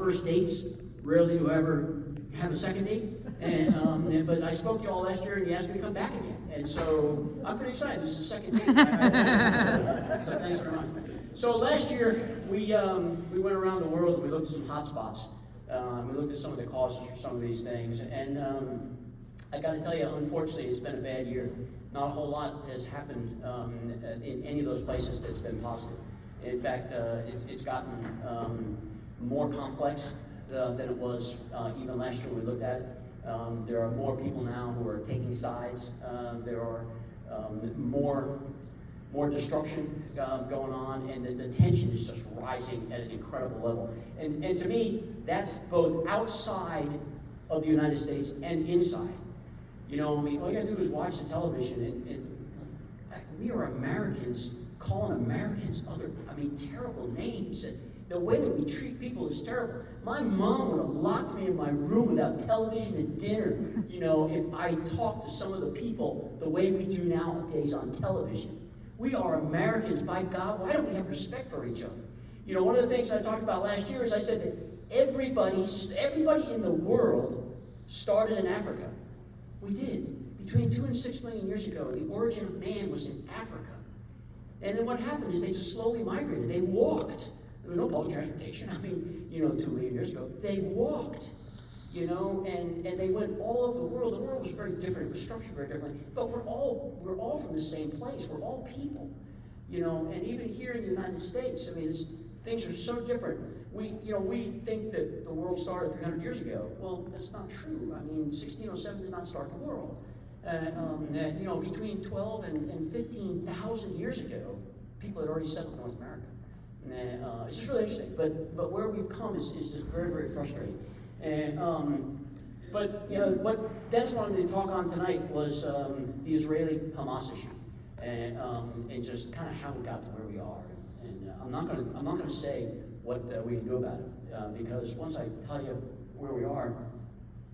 first dates. Rarely do I ever have a second date. But I spoke to you all last year, and you asked me to come back again. And so I'm pretty excited. This is the second date. So thanks very much. So last year, we went around the world and we looked at some hot spots. We looked at some of the causes for some of these things. And I got to tell you, unfortunately, it's been a bad year. Not a whole lot has happened in any of those places that's been positive. In fact, it's gotten more complex than it was even last year when we looked at it. There are more people now who are taking sides. There are more destruction going on, and the tension is just rising at an incredible level. And to me, that's both outside of the United States and inside. You know, I mean, all you gotta do is watch the television, and we are Americans calling Americans terrible names. And the way that we treat people is terrible. My mom would have locked me in my room without television and dinner, you know, if I talked to some of the people the way we do nowadays on television. We are Americans, by God. Why don't we have respect for each other? You know, one of the things I talked about last year is I said that everybody in the world started in Africa. We did. Between 2 and 6 million years ago, the origin of man was in Africa. And then what happened is they just slowly migrated. They walked. There was no public transportation. 2 million years ago, they walked, you know, and they went all over the world. The world was very different. It was structured very differently. But we're all from the same place. We're all people, you know. And even here in the United States, things are so different. We think that the world started 300 years ago. Well, that's not true. 1607 did not start the world. Between 12 and 15,000 years ago, people had already settled North America. It's just really interesting, but where we've come is just very, very frustrating. But what Dennis wanted to talk on tonight was the Israeli-Hamas issue, and just kind of how we got to where we are. And I'm not going to say what we can do about it, because once I tell you where we are,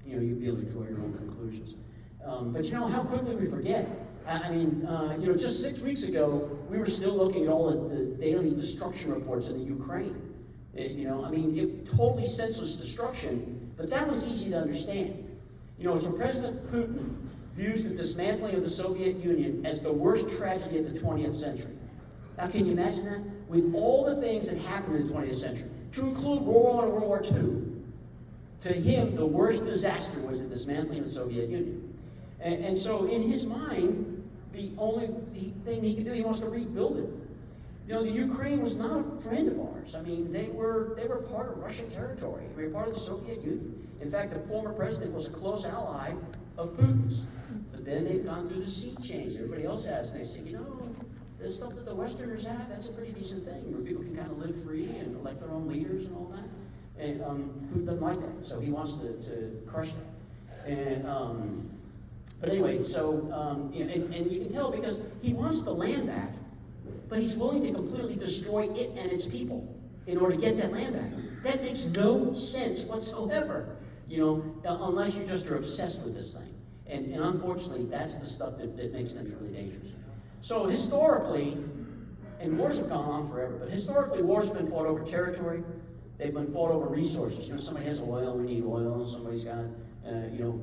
you'll be able to draw your own conclusions. But how quickly we forget. Just 6 weeks ago, we were still looking at all of the daily destruction reports in the Ukraine. Totally senseless destruction, but that was easy to understand. So President Putin views the dismantling of the Soviet Union as the worst tragedy of the 20th century. Now, can you imagine that? With all the things that happened in the 20th century, to include World War I and World War II, to him, the worst disaster was the dismantling of the Soviet Union. And so in his mind, the only thing he can do, he wants to rebuild it. The Ukraine was not a friend of ours. They were part of Russian territory. They were part of the Soviet Union. In fact, the former president was a close ally of Putin's. But then they've gone through the sea change. Everybody else has. And they say, this stuff that the Westerners have, that's a pretty decent thing, where people can kind of live free and elect their own leaders and all that. And Putin doesn't like that. So he wants to crush that. And but anyway, so, and you can tell because he wants the land back, but he's willing to completely destroy it and its people in order to get that land back. That makes no sense whatsoever, unless you just are obsessed with this thing. And unfortunately, that's the stuff that makes things really dangerous. So historically, and wars have gone on forever, but historically wars have been fought over territory. They've been fought over resources. Somebody has oil, we need oil. Somebody's got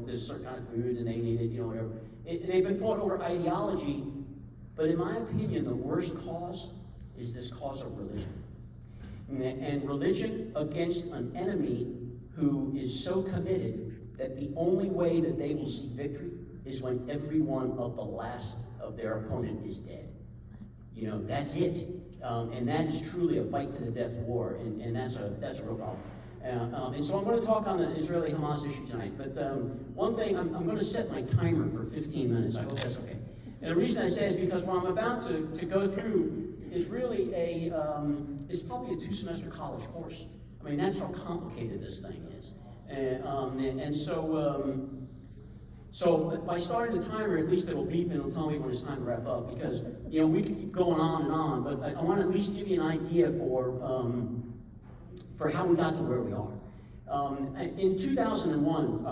this certain kind of food and they need it, whatever. They've been fought over ideology, but in my opinion, the worst cause is this cause of religion. And religion against an enemy who is so committed that the only way that they will see victory is when every one of the last of their opponent is dead. That's it. And that is truly a fight to the death war, and that's a real problem. And so I'm going to talk on the Israeli-Hamas issue tonight. But one thing, I'm going to set my timer for 15 minutes. I hope that's okay. And the reason I say is because what I'm about to go through is really it's probably a 2-semester college course. That's how complicated this thing is. So by starting the timer, at least it'll beep and it'll tell me when it's time to wrap up. Because we could keep going on and on, but I want to at least give you an idea for how we got to where we are. In 2011,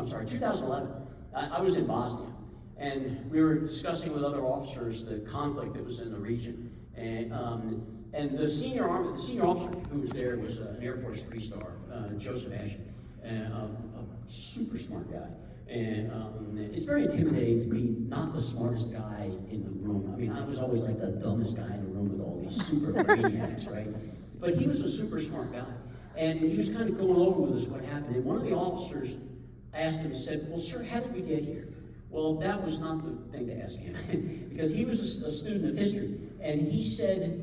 I was in Bosnia, and we were discussing with other officers the conflict that was in the region. And And the senior officer who was there was an Air Force 3-star, Joseph Ashton, and a super smart guy. And it's very intimidating to be not the smartest guy in the room. I mean, I was always like the dumbest guy in the room with all these super brainiacs, right? But he was a super smart guy. And he was kind of going over with us what happened. And one of the officers asked him, said, well, sir, how did we get here? Well, that was not the thing to ask him, because he was a student of history. And he said,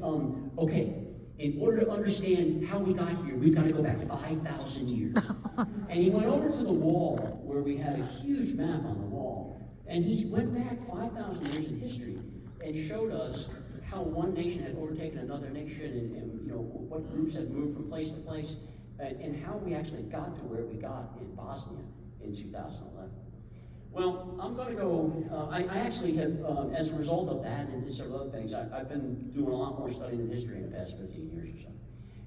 okay, in order to understand how we got here, we've got to go back 5,000 years. And he went over to the wall where we had a huge map on the wall. And he went back 5,000 years in history and showed us how one nation had overtaken another nation, and what groups had moved from place to place, and how we actually got to where we got in Bosnia in 2011. Well, I'm going to go, I actually have, as a result of that and several other things, I've been doing a lot more studying of history in the past 15 years or so.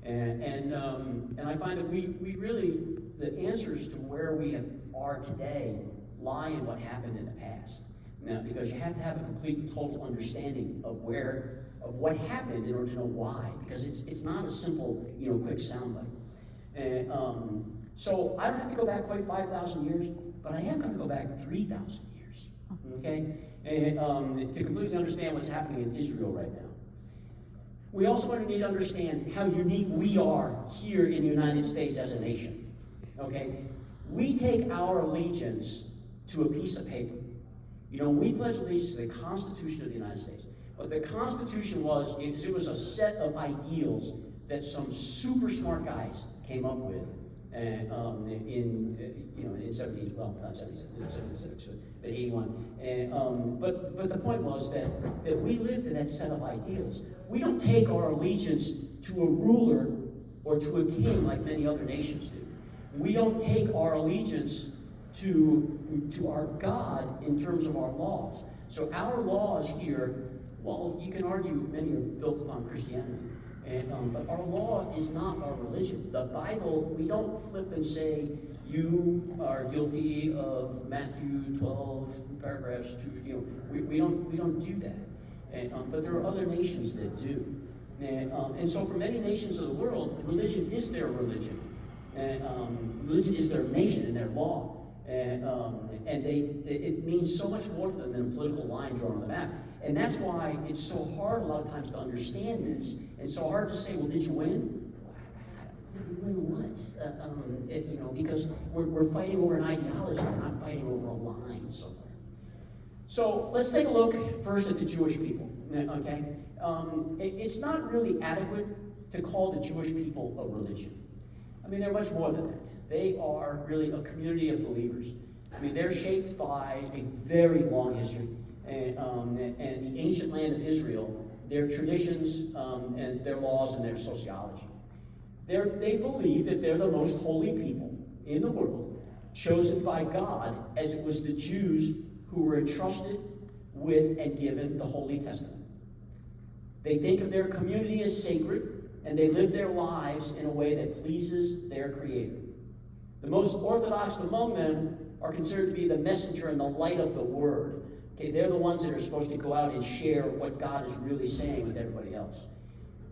And I find that we really, the answers to where we are today lie in what happened in the past. Now, because you have to have a complete and total understanding of what happened in order to know why, because it's not a simple, quick soundbite. And so I don't have to go back quite 5,000 years, but I am going to go back 3,000 years, okay, and to completely understand what's happening in Israel right now. We also going to need to understand how unique we are here in the United States as a nation, okay? We take our allegiance to a piece of paper. We pledge allegiance to the Constitution of the United States. What the Constitution was, it was a set of ideals that some super smart guys came up with in 17, well, not 76, but 81. And but the point was that we live to that set of ideals. We don't take our allegiance to a ruler or to a king like many other nations do. We don't take our allegiance to our God in terms of our laws. So our laws here, well, you can argue many are built upon Christianity. But our law is not our religion. The Bible, we don't flip and say, you are guilty of Matthew 12, paragraphs 2. We don't do that. But there are other nations that do. And so for many nations of the world, religion is their religion. Religion is their nation and their law. And it means so much more to them than a political line drawn on the map. And that's why it's so hard a lot of times to understand this, and so hard to say, well, did you win? Did you win what? Because we're fighting over an ideology, we're not fighting over a line somewhere. So let's take a look first at the Jewish people, okay? It's not really adequate to call the Jewish people a religion. I mean, they're much more than that. They are really a community of believers. I mean, they're shaped by a very long history. And the ancient land of Israel, their traditions and their laws and their sociology. They believe that they're the most holy people in the world, chosen by God, as it was the Jews who were entrusted with and given the Holy Testament. They think of their community as sacred, and they live their lives in a way that pleases their Creator. The most orthodox among them are considered to be the messenger and the light of the Word. Okay, they're the ones that are supposed to go out and share what God is really saying with everybody else.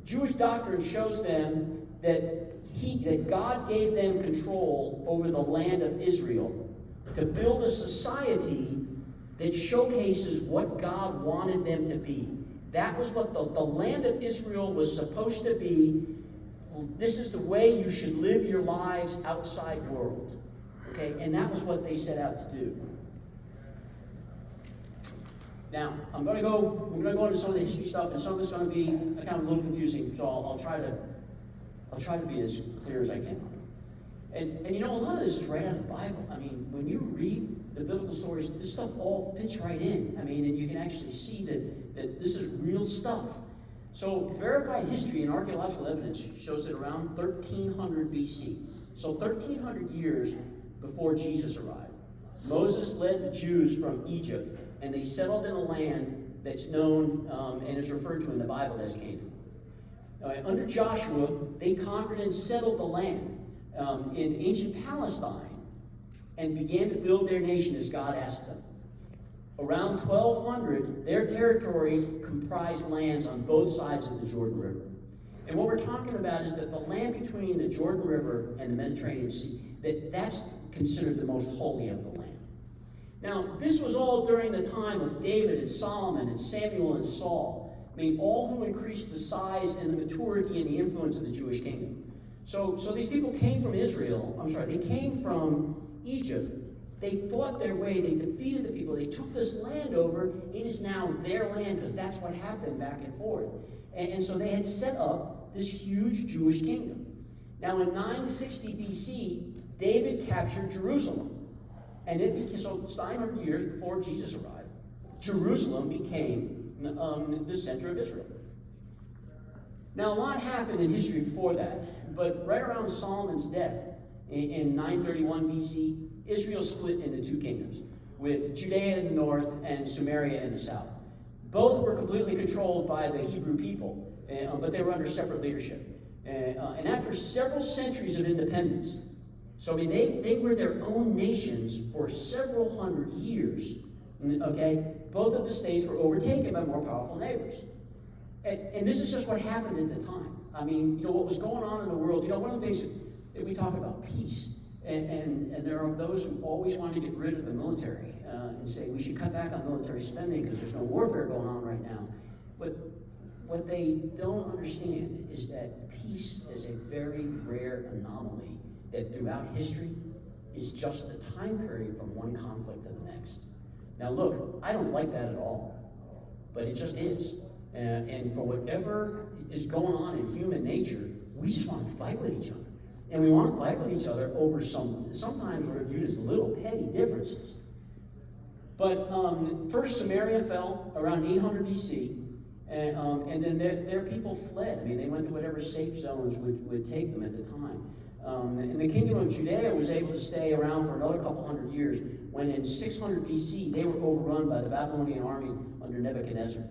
Jewish doctrine shows them that God gave them control over the land of Israel to build a society that showcases what God wanted them to be. That was what the land of Israel was supposed to be. This is the way you should live your lives outside world. Okay, and that was what they set out to do. Now, we're going to go into some of the history stuff, and some of it's going to be kind of a little confusing, so I'll try to be as clear as I can. And a lot of this is right out of the Bible. I mean, when you read the biblical stories, this stuff all fits right in. I mean, and you can actually see that this is real stuff. So, verified history and archaeological evidence shows that around 1300 BC, so 1300 years before Jesus arrived, Moses led the Jews from Egypt, and they settled in a land that's known and is referred to in the Bible as Canaan. Under Joshua, they conquered and settled the land in ancient Palestine and began to build their nation as God asked them. Around 1200, their territory comprised lands on both sides of the Jordan River. And what we're talking about is that the land between the Jordan River and the Mediterranean Sea, that's considered the most holy of the land. Now, this was all during the time of David and Solomon and Samuel and Saul. I mean, all who increased the size and the maturity and the influence of the Jewish kingdom. So these people came from they came from Egypt. They fought their way, they defeated the people, they took this land over. It is now their land, because that's what happened back and forth. And so they had set up this huge Jewish kingdom. Now in 960 BC, David captured Jerusalem. And it became, so it's 900 years before Jesus arrived, Jerusalem became the center of Israel. Now a lot happened in history before that, but right around Solomon's death in 931 BC, Israel split into two kingdoms, with Judea in the north and Samaria in the south. Both were completely controlled by the Hebrew people, but they were under separate leadership. And after several centuries of independence, so I mean, they were their own nations for several hundred years, okay? Both of the states were overtaken by more powerful neighbors. And this is just what happened at the time. I mean, what was going on in the world, one of the things that we talk about, peace. And there are those who always want to get rid of the military and say we should cut back on military spending because there's no warfare going on right now. But what they don't understand is that peace is a very rare anomaly that throughout history is just the time period from one conflict to the next. Now look, I don't like that at all, but it just is. And for whatever is going on in human nature, we just want to fight with each other. And we want to fight with each other over sometimes what are viewed as little petty differences. But first Samaria fell around 800 BC, and then their people fled. I mean, they went to whatever safe zones would take them at the time. And the kingdom of Judea was able to stay around for another couple hundred years, when in 600 BC they were overrun by the Babylonian army under Nebuchadnezzar.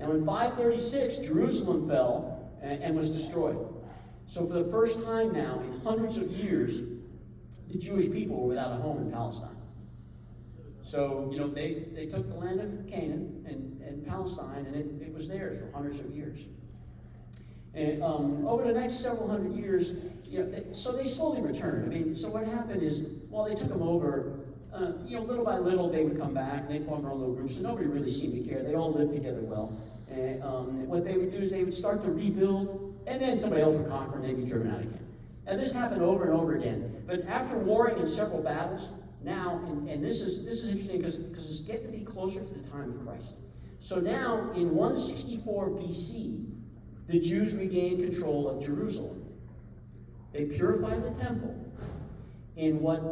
Now in 536, Jerusalem fell and was destroyed. So for the first time now, in hundreds of years, the Jewish people were without a home in Palestine. So, they took the land of Canaan and Palestine, and it was theirs for hundreds of years. And over the next several hundred years, so they slowly returned. I mean, so what happened is, while they took them over, little by little they would come back, and they'd form their own little groups, and nobody really seemed to care. They all lived together well. And what they would do is they would start to rebuild, and then somebody else would conquer and they'd be driven out again. And this happened over and over again. But after warring in several battles, now, and this is interesting because it's getting to be closer to the time of Christ. So now, in 164 BC, the Jews regained control of Jerusalem. They purified the temple in what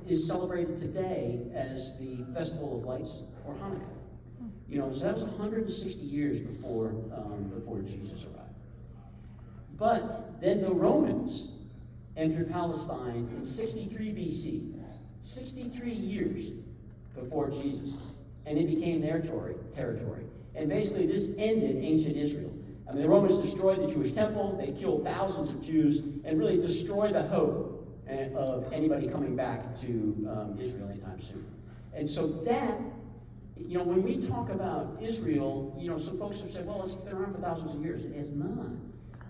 is celebrated today as the Festival of Lights, or Hanukkah. So that was 160 years before Jesus arrived. But then the Romans entered Palestine in 63 BC, 63 years before Jesus, and it became their territory. And basically this ended ancient Israel. I mean, the Romans destroyed the Jewish temple, they killed thousands of Jews, and really destroyed the hope of anybody coming back to Israel anytime soon. And so that, when we talk about Israel, some folks have said, well, it's been around for thousands of years. It has not.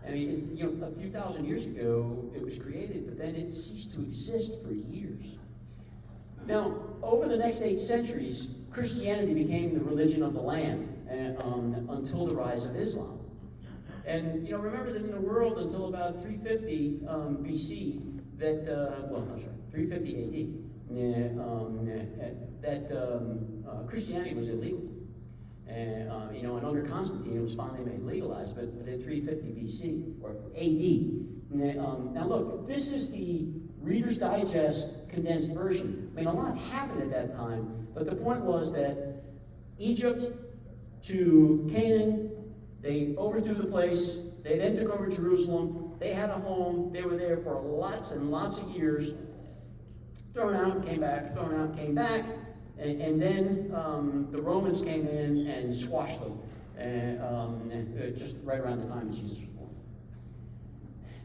I mean, a few thousand years ago, it was created, but then it ceased to exist for years. Now, over the next 8 centuries, Christianity became the religion of the land until the rise of Islam. And, remember that in the world until about 350 BC, 350 AD, Christianity was illegal. And under Constantine, it was finally made legalized, but at 350 BC, or AD. Now look, this is the Reader's Digest condensed version. I mean, a lot happened at that time, but the point was that Egypt to Canaan, they overthrew the place, they then took over Jerusalem, they had a home, they were there for lots and lots of years, thrown out, came back, thrown out, came back, and then the Romans came in and squashed them, just right around the time Jesus was born.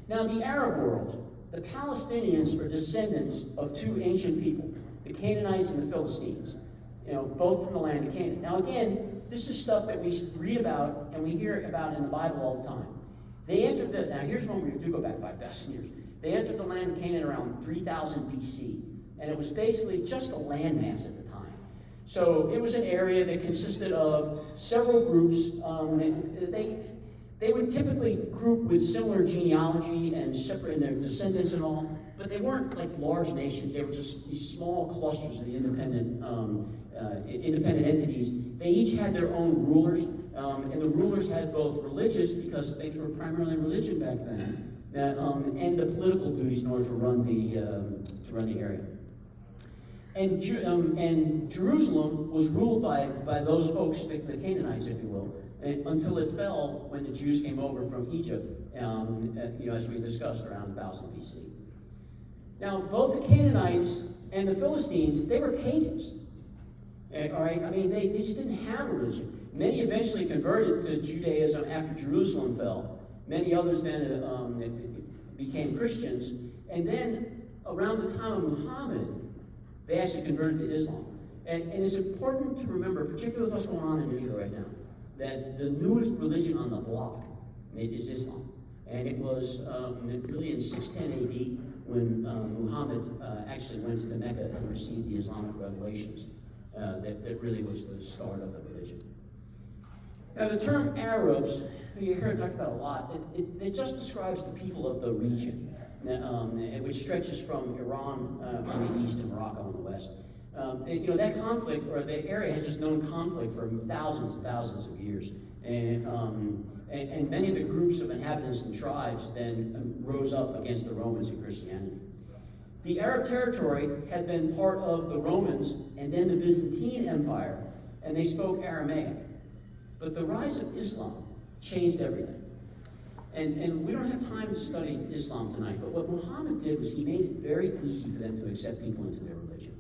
Now, the Arab world, the Palestinians are descendants of two ancient people, the Canaanites and the Philistines, both from the land of Canaan. Now, again, this is stuff that we read about and we hear about in the Bible all the time. They entered the, now here's one where we do go back 5,000 years. They entered the land of Canaan around 3000 BC, and it was basically just a landmass at the time. So it was an area that consisted of several groups. They would typically group with similar genealogy and separate in their descendants and all, but they weren't like large nations. They were just these small clusters of the independent entities. They each had their own rulers, and the rulers had both religious, because things were primarily religion back then, and the political duties in order to run the area. And Jerusalem was ruled by those folks, the Canaanites, if you will, until it fell when the Jews came over from Egypt, as we discussed, around 1000 BC. Now, both the Canaanites and the Philistines, they were pagans. All right, I mean, they just didn't have a religion. Many eventually converted to Judaism after Jerusalem fell. Many others then became Christians. And then, around the time of Muhammad, they actually converted to Islam. And it's important to remember, particularly what's going on in Israel right now, that the newest religion on the block is Islam. And it was really in 610 AD when Muhammad actually went to Mecca and received the Islamic revelations. That really was the start of the religion. Now, the term Arabs, you hear it talked about a lot. It just describes the people of the region, which stretches from Iran on the east to Morocco on the west. That conflict, or the area, had just known conflict for thousands and thousands of years. And many of the groups of inhabitants and tribes then rose up against the Romans and Christianity. The Arab territory had been part of the Romans and then the Byzantine Empire, and they spoke Aramaic. But the rise of Islam changed everything. And we don't have time to study Islam tonight, but what Muhammad did was he made it very easy for them to accept people into their religion.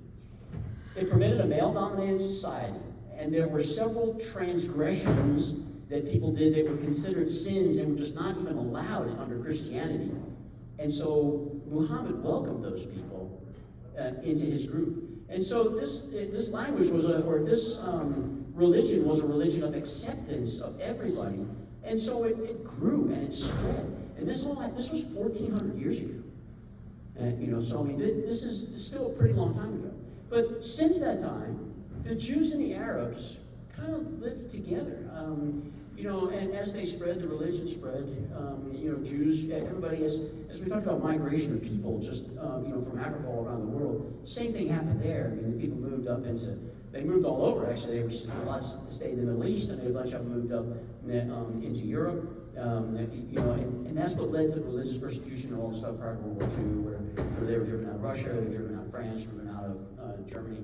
It permitted a male-dominated society, and there were several transgressions that people did that were considered sins and were just not even allowed under Christianity. And so Muhammad welcomed those people into his group. And so this language was religion was a religion of acceptance of everybody. And so it grew and it spread. And this was 1,400 years ago. So I mean, this is still a pretty long time ago. But since that time, the Jews and the Arabs kind of lived together. And as they spread, the religion spread. Jews, everybody, as we talked about migration of people, just from Africa all around the world, same thing happened there. I mean, the people they moved all over. Actually, a lot stayed in the Middle East, and a bunch of them moved up into Europe. And that's what led to religious persecution and all the stuff prior to World War II, where they were driven out of Russia, they were driven out of France, driven out of Germany.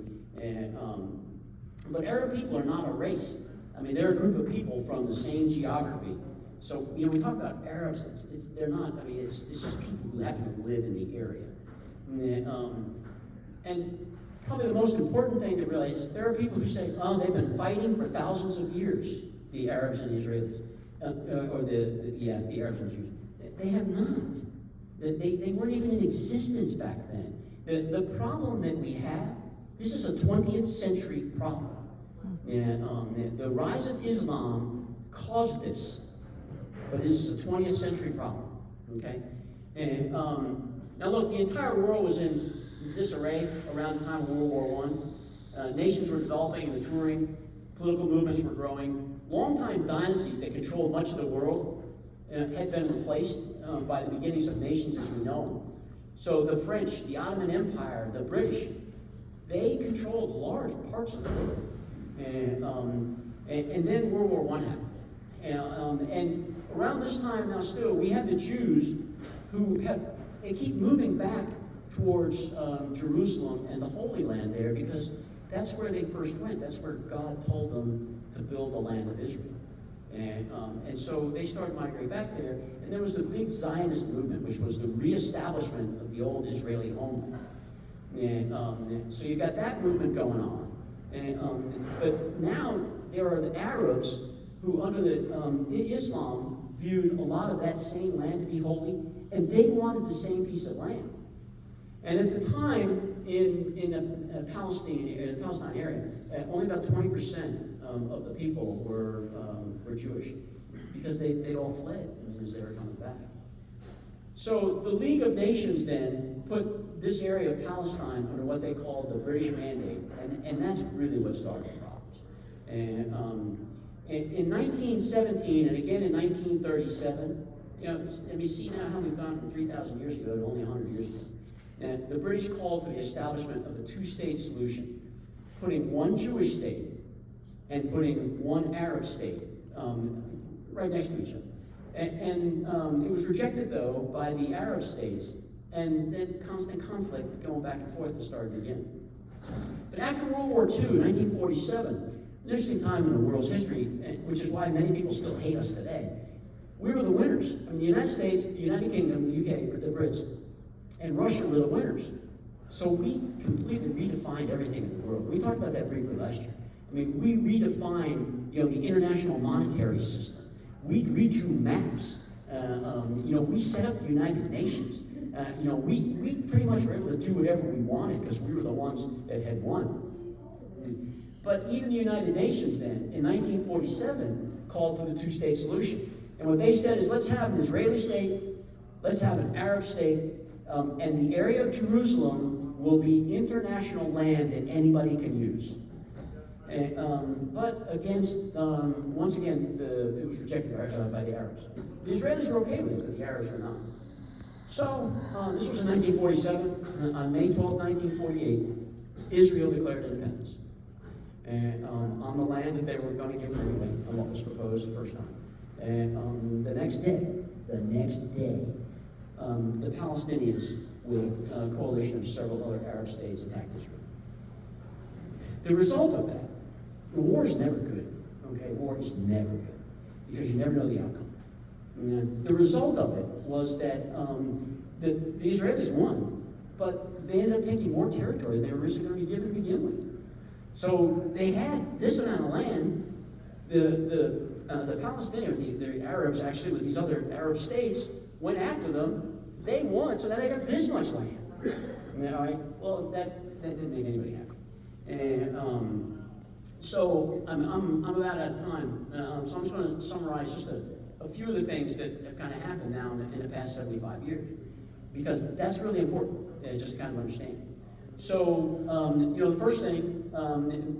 But Arab people are not a race. I mean, they're a group of people from the same geography. So, we talk about Arabs, they're not, I mean, it's just people who happen to live in the area. And probably the most important thing to realize is there are people who say, they've been fighting for thousands of years, the Arabs and the Israelis, the Arabs and Jews. They have not. They weren't even in existence back then. The problem that we have, this is a 20th century problem. And the rise of Islam caused this, but this is a 20th century problem. Okay? And now look, the entire world was in disarray around the time of World War I. Nations were developing and maturing. Political movements were growing. Longtime dynasties that controlled much of the world had been replaced by the beginnings of nations as we know them. So the French, the Ottoman Empire, the British, they controlled large parts of the world. And then World War I happened. And around this time now still, we have the Jews who they keep moving back towards Jerusalem and the Holy Land there because that's where they first went. That's where God told them to build the land of Israel. And so they started migrating back there. And there was the big Zionist movement, which was the reestablishment of the old Israeli homeland. And so you got that movement going on. But now there are the Arabs who, under Islam, viewed a lot of that same land to be holy, and they wanted the same piece of land. And at the time, in the Palestine area, only about 20% of the people were Jewish, because they all fled. as they were coming back. So the League of Nations then put this area of Palestine under what they called the British Mandate, and that's really what started the problems. And in 1917 and again in 1937, and we see now how we've gone from 3,000 years ago to only 100 years ago. And the British called for the establishment of a two-state solution, putting one Jewish state and putting one Arab state right next to each other. And it was rejected, though, by the Arab states, and then constant conflict going back and forth started again. But after World War II, 1947, an interesting time in the world's history, which is why many people still hate us today, we were the winners. I mean, the United States, the United Kingdom, the UK, the Brits, and Russia were the winners. So we completely redefined everything in the world. We talked about that briefly last year. I mean, we redefined, the international monetary system. We redrew maps. We set up the United Nations. We pretty much were able to do whatever we wanted because we were the ones that had won. But even the United Nations then, in 1947, called for the two-state solution. And what they said is, let's have an Israeli state, let's have an Arab state, and the area of Jerusalem will be international land that anybody can use. But once again, it was rejected by the Arabs. The Israelis were okay with it, but the Arabs were not. So, this was in 1947. On May 12, 1948, Israel declared independence. And on the land that they were going to give them anyway, on what was proposed the first time. And the next day, the Palestinians, with a coalition of several other Arab states, attacked Israel. The result of that, the war is never good. Okay, war is never good because you never know the outcome. The result of it was that the Israelis won, but they ended up taking more territory than they were originally going to be given to begin with. So they had this amount of land. The Palestinians, the Arabs actually, with these other Arab states, went after them. They won, so now they got this much land. All right. Well, that didn't make anybody happy. And so I'm about out of time. So I'm just going to summarize just a few of the things that have kind of happened now in the past 75 years, because that's really important, just to kind of understand. So, the first thing,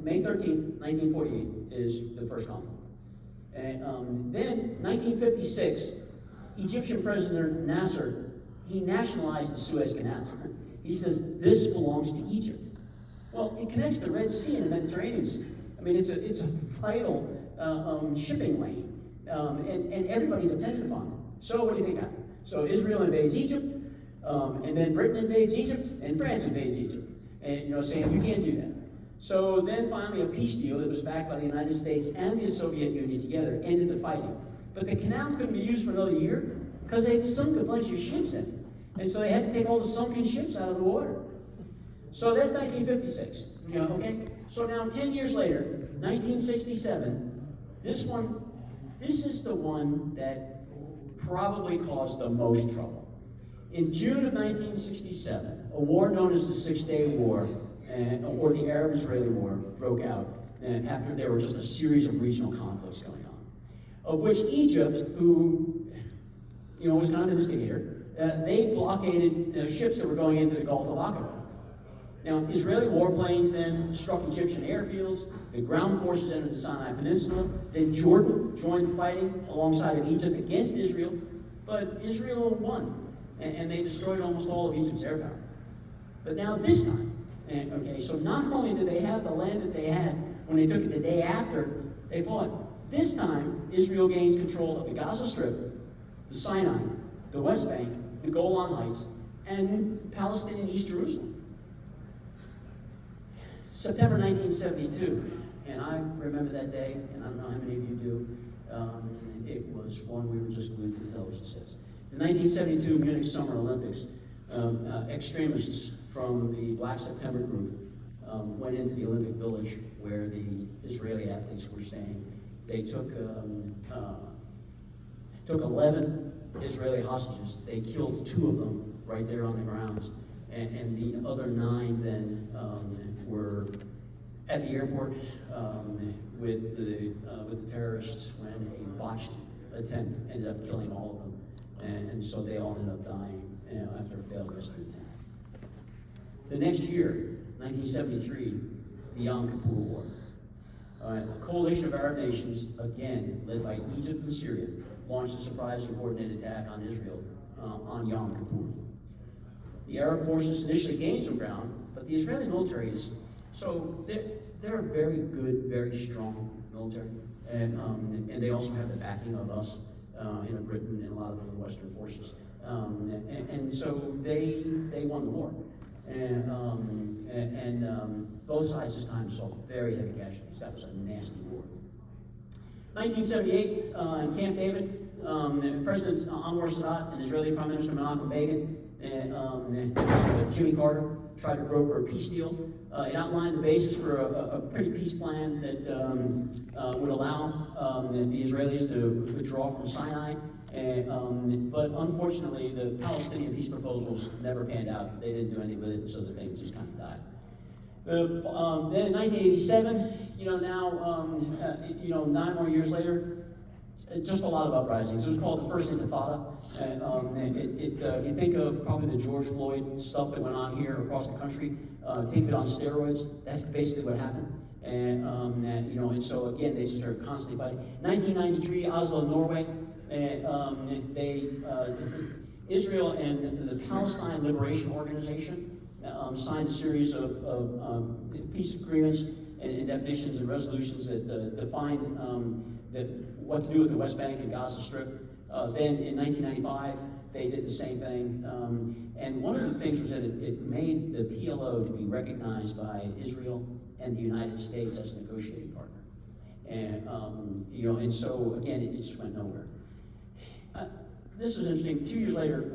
May 13th, 1948 is the first conflict. And then, 1956, Egyptian President Nasser, he nationalized the Suez Canal. He says, this belongs to Egypt. Well, it connects the Red Sea and the Mediterranean Sea. I mean, it's a vital shipping lane, and everybody depended upon it. So what do you think happened? So Israel invades Egypt, and then Britain invades Egypt, and France invades Egypt, and saying you can't do that. So then finally a peace deal that was backed by the United States and the Soviet Union together ended the fighting. But the canal couldn't be used for another year because they had sunk a bunch of ships in it. And so they had to take all the sunken ships out of the water. So that's 1956. Okay? So now 10 years later, 1967, this is the one that probably caused the most trouble. In June of 1967, a war known as the Six-Day War, or the Arab-Israeli War, broke out after there were just a series of regional conflicts going on, of which Egypt, who was kind of an instigator, they blockaded ships that were going into the Gulf of Aqaba. Now, Israeli warplanes then struck Egyptian airfields, the ground forces entered the Sinai Peninsula, then Jordan joined fighting alongside of Egypt against Israel, but Israel won, and they destroyed almost all of Egypt's air power. But now this time, so not only did they have the land that they had when they took it the day after they fought, this time Israel gains control of the Gaza Strip, the Sinai, the West Bank, the Golan Heights, and Palestinian East Jerusalem. September 1972, and I remember that day, and I don't know how many of you do. It was one we were just glued to the television sets. The 1972 Munich Summer Olympics, extremists from the Black September group went into the Olympic Village where the Israeli athletes were staying. They took 11 Israeli hostages. They killed 2 of them right there on the grounds, and the other 9 then were at the airport with the terrorists when a botched attempt ended up killing all of them. And so they all ended up dying after a failed rescue attempt. The next year, 1973, the Yom Kippur War. A coalition of Arab nations, again led by Egypt and Syria, launched a surprising coordinated attack on Israel on Yom Kippur. The Arab forces initially gained some ground, but the Israeli military is, so they're a very good, very strong military, and they also have the backing of us, Britain and a lot of other Western forces, and so they won the war, and both sides this time saw very heavy casualties. That was a nasty war. 1978, in Camp David, President Anwar Sadat and Israeli Prime Minister Menachem Begin and Jimmy Carter tried to broker a peace deal. It outlined the basis for a pretty peace plan that would allow the Israelis to withdraw from Sinai. But unfortunately, the Palestinian peace proposals never panned out. They didn't do anything with it, so the thing just kind of died. Then in 1987, now 9 more years later, just a lot of uprisings. It was called the First Intifada. If you think of probably the George Floyd stuff that went on here across the country, think of it on steroids. That's basically what happened. And so again, they just started constantly fighting. 1993, Oslo, Norway. Israel and the Palestine Liberation Organization signed a series of peace agreements and definitions and resolutions that defined what to do with the West Bank and Gaza Strip. Then in 1995, they did the same thing. And one of the things was that it made the PLO to be recognized by Israel and the United States as a negotiating partner. And so again, it just went nowhere. This was interesting. 2 years later,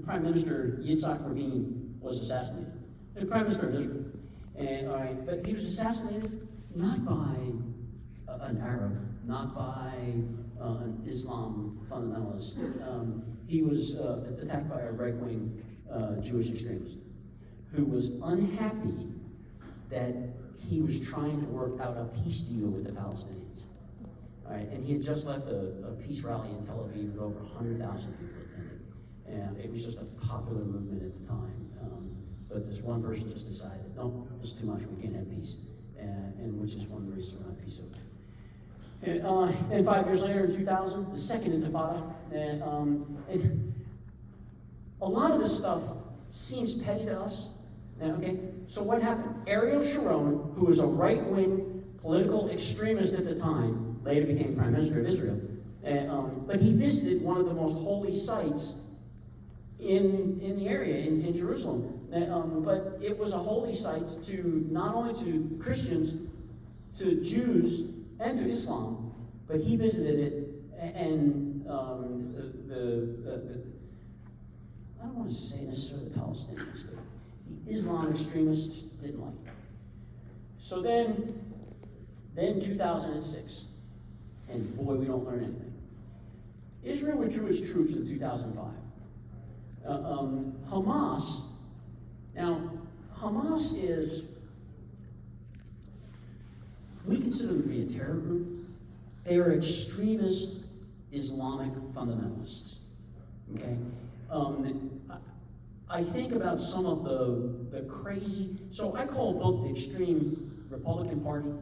Prime Minister Yitzhak Rabin was assassinated. The Prime Minister of Israel. But he was assassinated not by an Arab, not by an Islam fundamentalist. He was attacked by a right-wing Jewish extremist who was unhappy that he was trying to work out a peace deal with the Palestinians. And he had just left a peace rally in Tel Aviv with over 100,000 people attended. And it was just a popular movement at the time. But this one person just decided, no, it's too much, we can't have peace. And which is one of the reasons we're not peace over. And 5 years later, in 2000, the Second Intifada. And a lot of this stuff seems petty to us. Okay, so what happened? Ariel Sharon, who was a right-wing political extremist at the time, later became Prime Minister of Israel. But he visited one of the most holy sites in the area, in Jerusalem. But it was a holy site to not only to Christians, to Jews, and to Islam. But he visited it, and I don't want to say necessarily the Palestinians, but the Islam extremists didn't like it. So then 2006, and boy, we don't learn anything. Israel withdrew its troops in 2005. Hamas is, we consider them to be a terror group. They are extremist Islamic fundamentalists. Okay? I think about some of the crazy, so I call both the extreme Republican Party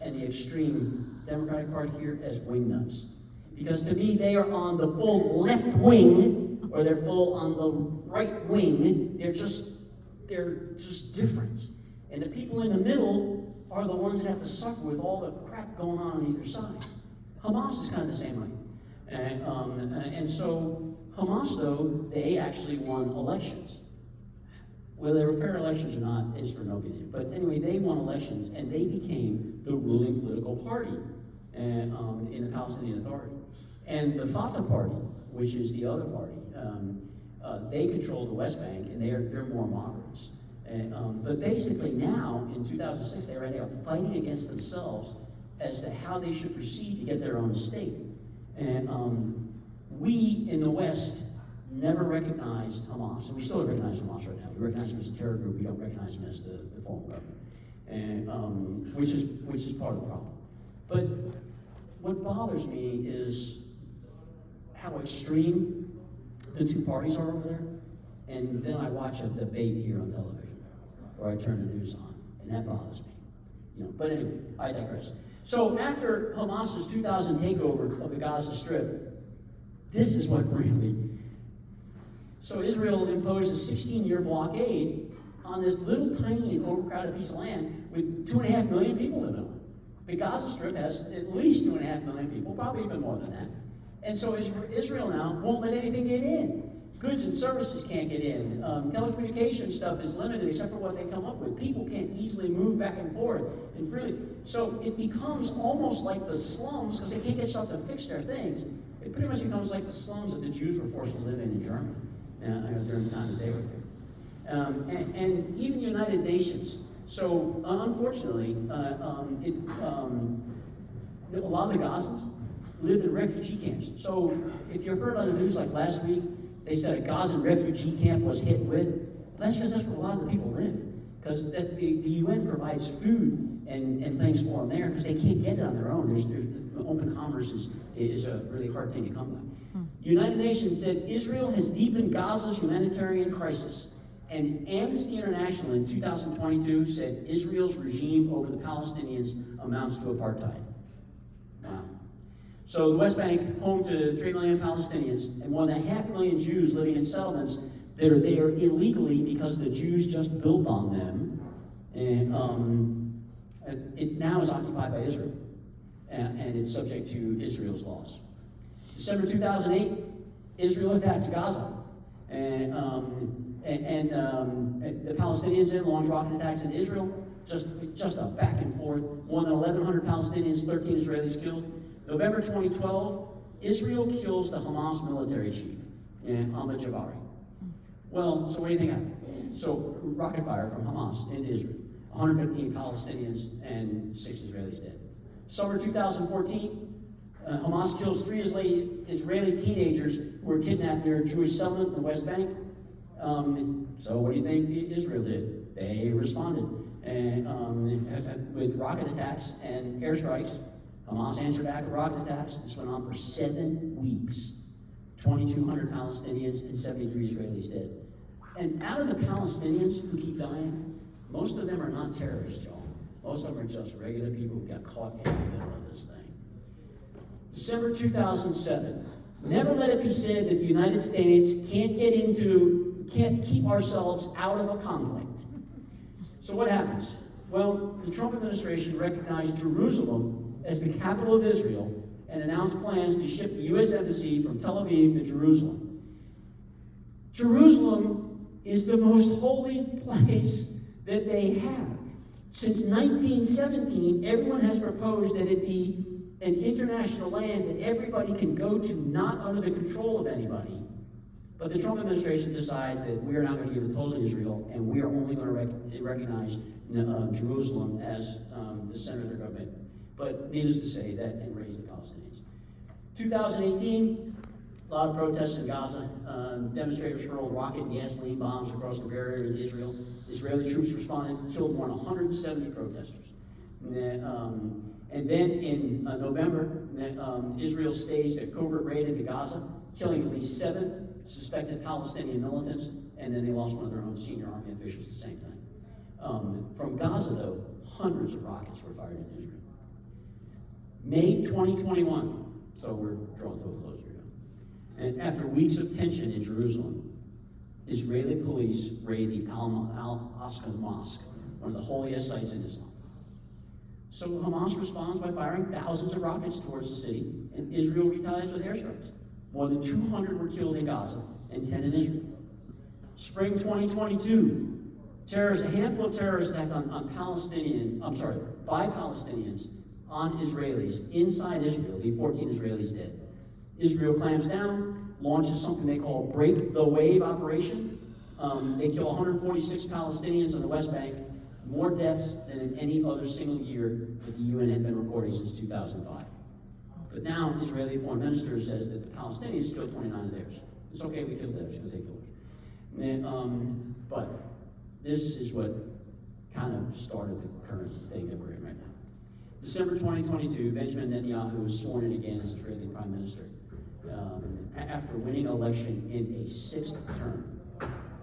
and the extreme Democratic Party here as wingnuts. Because to me, they are on the full left wing, or they're full on the right wing. They're just different. And the people in the middle are the ones that have to suffer with all the crap going on either side. Hamas is kind of the same way. And so Hamas, though, they actually won elections. Whether they were fair elections or not is for nobody. But anyway, they won elections, and they became the ruling political party in the Palestinian Authority. And the Fatah party, which is the other party, they control the West Bank, and they're more moderates. But basically now, in 2006, they were fighting against themselves as to how they should proceed to get their own state. And we in the West never recognized Hamas, and we still don't recognize Hamas right now. We recognize them as a terror group. We don't recognize them as the former government, and which is part of the problem. But what bothers me is how extreme the two parties are over there. And then I watch a debate here on television, or I turn the news on, and that bothers me. But anyway, I digress. So after Hamas's 2000 takeover of the Gaza Strip, this is what really. So Israel imposed a 16-year blockade on this little tiny and overcrowded piece of land with 2.5 million people living on it. The Gaza Strip has at least 2.5 million people, probably even more than that. And so Israel now won't let anything get in. Goods and services can't get in. Telecommunication stuff is limited except for what they come up with. People can't easily move back and forth and freely. So it becomes almost like the slums, because they can't get stuff to fix their things. It pretty much becomes like the slums that the Jews were forced to live in Germany during the time that they were there. And even the United Nations. So unfortunately, a lot of the Gazans live in refugee camps. So if you heard on the news like last week, they said a Gazan refugee camp was hit with. That's because that's where a lot of the people live. Because that's the UN provides food and things for them there because they can't get it on their own. There's open commerce is a really hard thing to come by. United Nations said Israel has deepened Gaza's humanitarian crisis. And Amnesty International in 2022 said Israel's regime over the Palestinians amounts to apartheid. Wow. So the West Bank, home to 3 million Palestinians and more than 500,000 Jews living in settlements that are there illegally because the Jews just built on them. And it now is occupied by Israel. And it's subject to Israel's laws. December 2008, Israel attacks Gaza. And the Palestinians then launch rocket attacks in Israel. Just a back and forth. More than 1,100 Palestinians, 13 Israelis killed. November 2012, Israel kills the Hamas military chief, Ahmed Jabari. Well, so what do you think happened? So rocket fire from Hamas into Israel. 115 Palestinians and 6 Israelis dead. Summer 2014, Hamas kills 3 Israeli teenagers who were kidnapped near a Jewish settlement in the West Bank. So what do you think Israel did? They responded with rocket attacks and airstrikes. Hamas answered back with rocket attacks. This went on for 7 weeks. 2,200 Palestinians and 73 Israelis dead. And out of the Palestinians who keep dying, most of them are not terrorists, y'all. Most of them are just regular people who got caught in the middle of this thing. December 2007. Never let it be said that the United States can't keep ourselves out of a conflict. So what happens? Well, the Trump administration recognized Jerusalem as the capital of Israel and announced plans to ship the U.S. Embassy from Tel Aviv to Jerusalem. Jerusalem is the most holy place that they have. Since 1917, everyone has proposed that it be an international land that everybody can go to, not under the control of anybody. But the Trump administration decides that we are not going to give it totally to Israel, and we are only going to recognize Jerusalem as the center of their government. But needless to say, that enraged the Palestinians. 2018, a lot of protests in Gaza. Demonstrators hurled rocket and gasoline bombs across the barrier into Israel. Israeli troops responded, killed more than 170 protesters. And then in November, Israel staged a covert raid into Gaza, killing at least 7 suspected Palestinian militants, and then they lost one of their own senior army officials at the same time. From Gaza, though, hundreds of rockets were fired into Israel. May 2021, so we're drawing to a close here. And after weeks of tension in Jerusalem, Israeli police raid the Al-Aqsa Mosque, one of the holiest sites in Islam. So Hamas responds by firing thousands of rockets towards the city, and Israel retaliates with airstrikes. More than 200 were killed in Gaza and 10 in Israel. Spring 2022, a handful of terrorist attacks by Palestinians on Israelis inside Israel, leave 14 Israelis dead. Israel clamps down, launches something they call Break the Wave operation. They kill 146 Palestinians on the West Bank, more deaths than in any other single year that the UN had been recording since 2005. But now, Israeli foreign minister says that the Palestinians killed 29 of theirs. It's okay, we killed theirs, because they killed us. But this is what kind of started the current thing that we're in right now. December 2022, Benjamin Netanyahu was sworn in again as Israeli prime minister. after winning an election in a 6th term.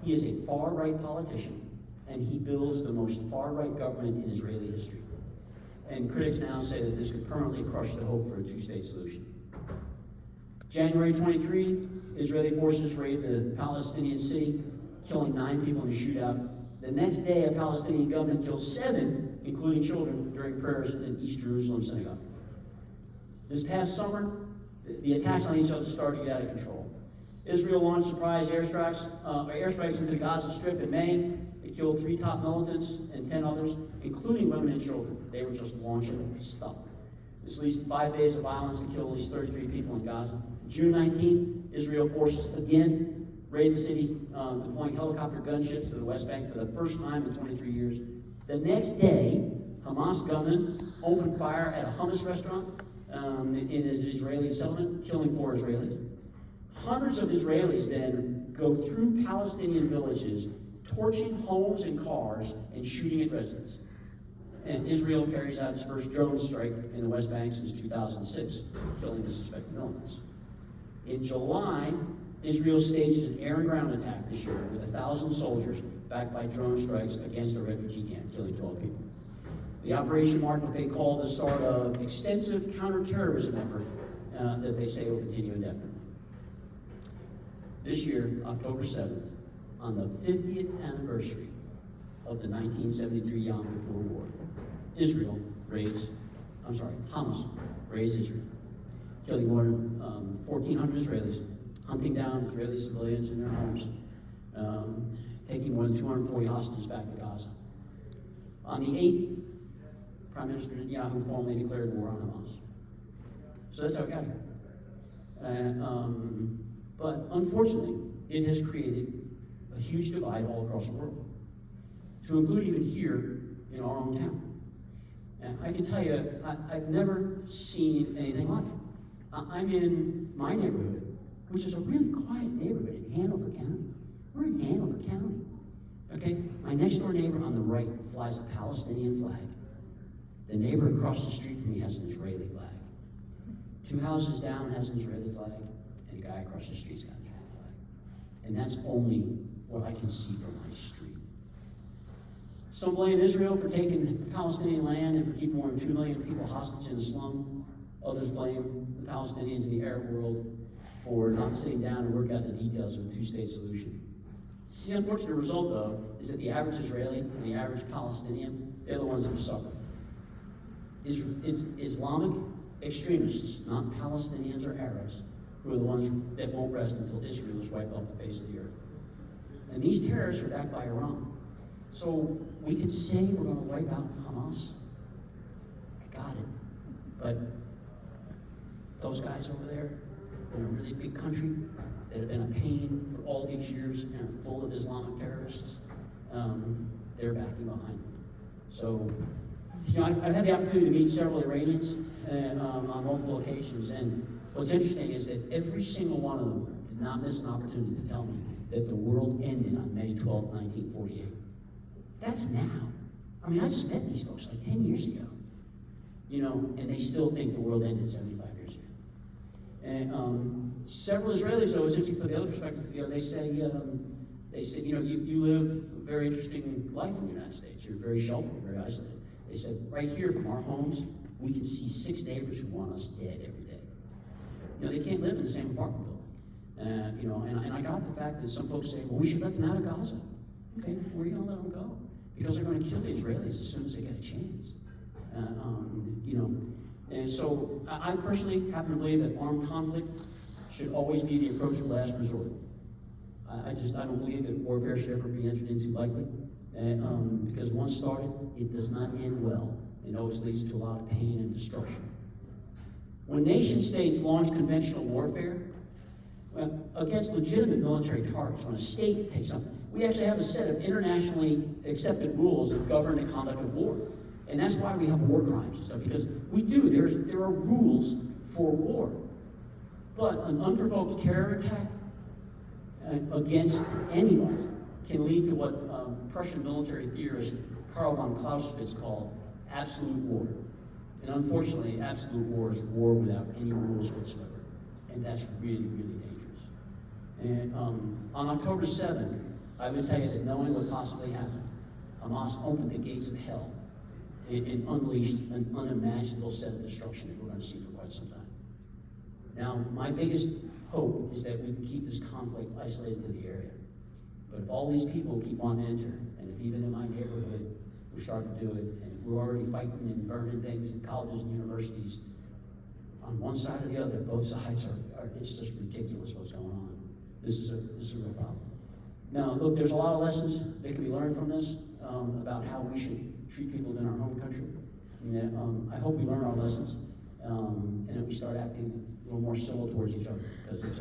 He is a far-right politician, and he builds the most far-right government in Israeli history. And critics now say that this could permanently crush the hope for a two-state solution. January 23, Israeli forces raid the Palestinian city, killing 9 people in a shootout. The next day, a Palestinian gunman kills 7, including children, during prayers in East Jerusalem synagogue. This past summer, the attacks on each other started to get out of control. Israel launched surprise airstrikes into the Gaza Strip in May. It killed 3 top militants and 10 others, including women and children. They were just launching stuff. This leads to 5 days of violence to kill at least 33 people in Gaza. June 19, Israel forces again raid the city, deploying helicopter gunships to the West Bank for the first time in 23 years. The next day, Hamas gunmen opened fire at a hummus restaurant in an Israeli settlement, killing 4 Israelis. Hundreds of Israelis then go through Palestinian villages, torching homes and cars and shooting at residents. And Israel carries out its first drone strike in the West Bank since 2006, killing the suspected militants. In July, Israel stages an air and ground attack this year with 1,000 soldiers backed by drone strikes against a refugee camp, killing 12 people. The operation marked what they call the start of extensive counterterrorism effort that they say will continue indefinitely. This year, October 7th, on the 50th anniversary of the 1973 Yom Kippur War, Hamas raids Israel, killing more than 1,400 Israelis, hunting down Israeli civilians in their homes, taking more than 240 hostages back to Gaza. On the 8th, Prime Minister Netanyahu formally declared war on Hamas. So that's how it got here. But unfortunately, it has created a huge divide all across the world, to include even here in our own town. And I can tell you, I've never seen anything like it. I'm in my neighborhood, which is a really quiet neighborhood in Hanover County. We're in Hanover County. Okay? My next door neighbor on the right flies a Palestinian flag. The neighbor across the street from me has an Israeli flag. 2 houses down has an Israeli flag, and the guy across the street's got an Israeli flag. And that's only what I can see from my street. Some blame Israel for taking Palestinian land and for keeping more than 2 million people hostage in a slum. Others blame the Palestinians in the Arab world for not sitting down and work out the details of a two-state solution. The unfortunate result, though, is that the average Israeli and the average Palestinian, they're the ones who suffer. It's Islamic extremists, not Palestinians or Arabs, who are the ones that won't rest until Israel is wiped off the face of the earth. And these terrorists are backed by Iran. So we could say we're going to wipe out Hamas. I got it. But those guys over there in a really big country that have been a pain for all these years and are full of Islamic terrorists, they're backing behind them. So, I've had the opportunity to meet several Iranians on multiple occasions, and what's interesting is that every single one of them did not miss an opportunity to tell me that the world ended on May 12, 1948. That's now. I mean, I just met these folks like 10 years ago, and they still think the world ended 75 years ago. And several Israelis, though, it's interesting for the other perspective, they say, you live a very interesting life in the United States. You're very sheltered, very isolated. They said, right here from our homes, we can see 6 neighbors who want us dead every day. They can't live in the same apartment building. And I got the fact that some folks say, well, we should let them out of Gaza. Okay, where are you going to let them go? Because they're going to kill the Israelis as soon as they get a chance. And so I personally happen to believe that armed conflict should always be the approach of last resort. I don't believe that warfare should ever be entered into lightly. Because once started, it does not end well. It always leads to a lot of pain and destruction. When nation states launch conventional warfare against legitimate military targets, when a state takes something, we actually have a set of internationally accepted rules that govern the conduct of war. And that's why we have war crimes and stuff, because there are rules for war. But an unprovoked terror attack against anybody can lead to what Prussian military theorist Karl von Clausewitz called absolute war. And unfortunately, absolute war is war without any rules whatsoever. And that's really, really dangerous. And on October 7th, I would tell you that knowing what possibly happened, Hamas opened the gates of hell and unleashed an unimaginable set of destruction that we're going to see for quite some time. Now, my biggest hope is that we can keep this conflict isolated to the area. But if all these people keep on to enter, and if even in my neighborhood we're starting to do it, and if we're already fighting and burning things in colleges and universities, on one side or the other, both sides are it's just ridiculous what's going on. This is a real problem. Now, look, there's a lot of lessons that can be learned from this about how we should treat people in our home country. And I hope we learn our lessons and that we start acting a little more civil towards each other, because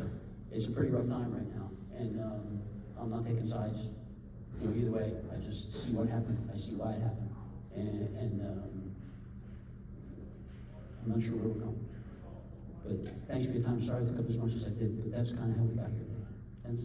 it's a pretty rough time right now. And I'm not taking sides, either way. I just see what happened. I see why it happened, and I'm not sure where we're going. But thanks for your time. Sorry I took up as much as I did, but that's kind of how we got here today. Thanks.